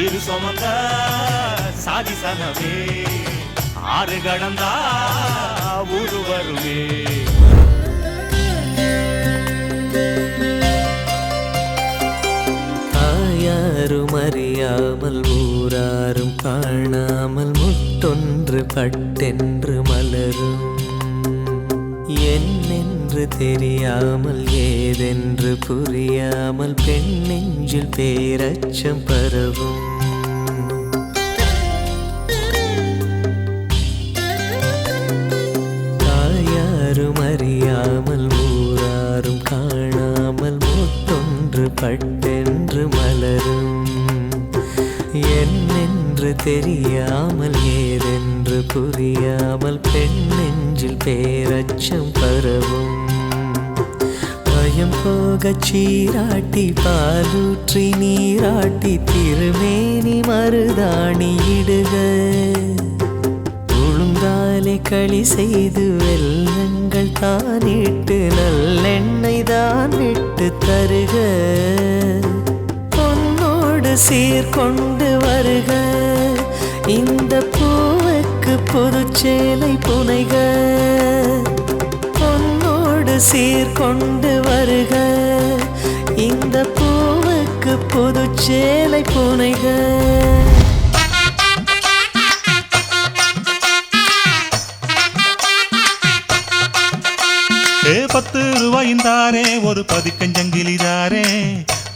இரு சுமந்த சாதிசனமே ஆறு கடந்தா ஊரு வருமே. யாரும் அறியாமல் ஊராரும் காணாமல் முத்தொன்று பட்டென்று மலரும். என்னென்று தெரியாமல் ஏதென்று புரியாமல் பெண் நெஞ்சில் பேரச்சம் பரவும். தாயாரும் அறியாமல் ஊராரும் காணாமல் முத்தொன்று பட்டென்று மலரும். என்னென்று தெரியாமல் ஏதென்று புரியாமல் பெண் நெஞ்சில் பேரச்சம் பரவும். பயம் போகச் சீராட்டி பாலூற்றி நீராட்டி திருமேனி மருதாணி இடுக. உளுந்தாலே களி செய்து வெல்லங்கள் தானிட்டு நல்லெண்ணெய் தான் விட்டு தருக. பொன்னோடு சீர்கொண்டு வருக இந்த பூவுக்கு புதுச்சேலை புனைக. பொன்னோடு சீர்கொண்டு வருக இந்த பூவுக்கு புதுச்சேலை புனைக. ₹10 தாரே ஒரு பதிக்கஞ்சங்கிலி தாரே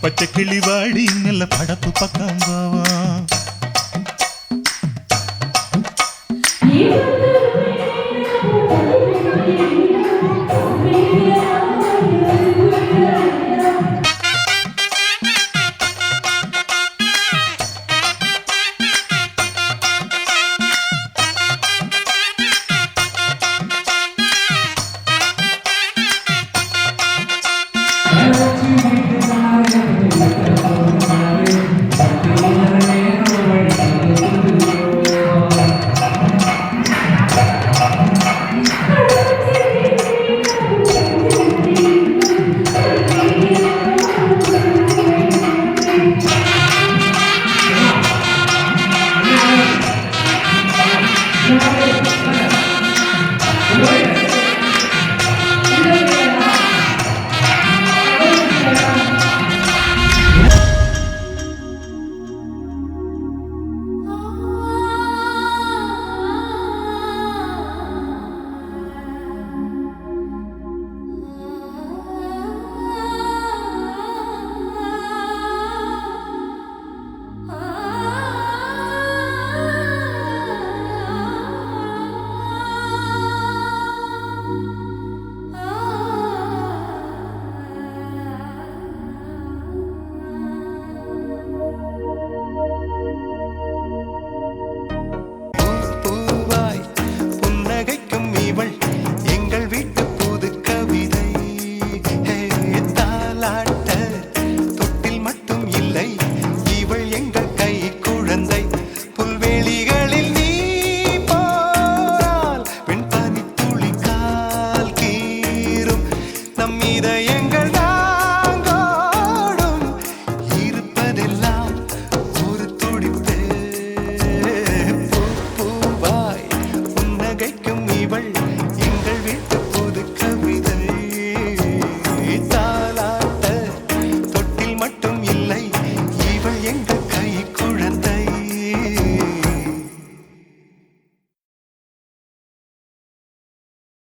பச்சை கிளி வாடி நல்ல படப்பு பக்கம் போவோம்.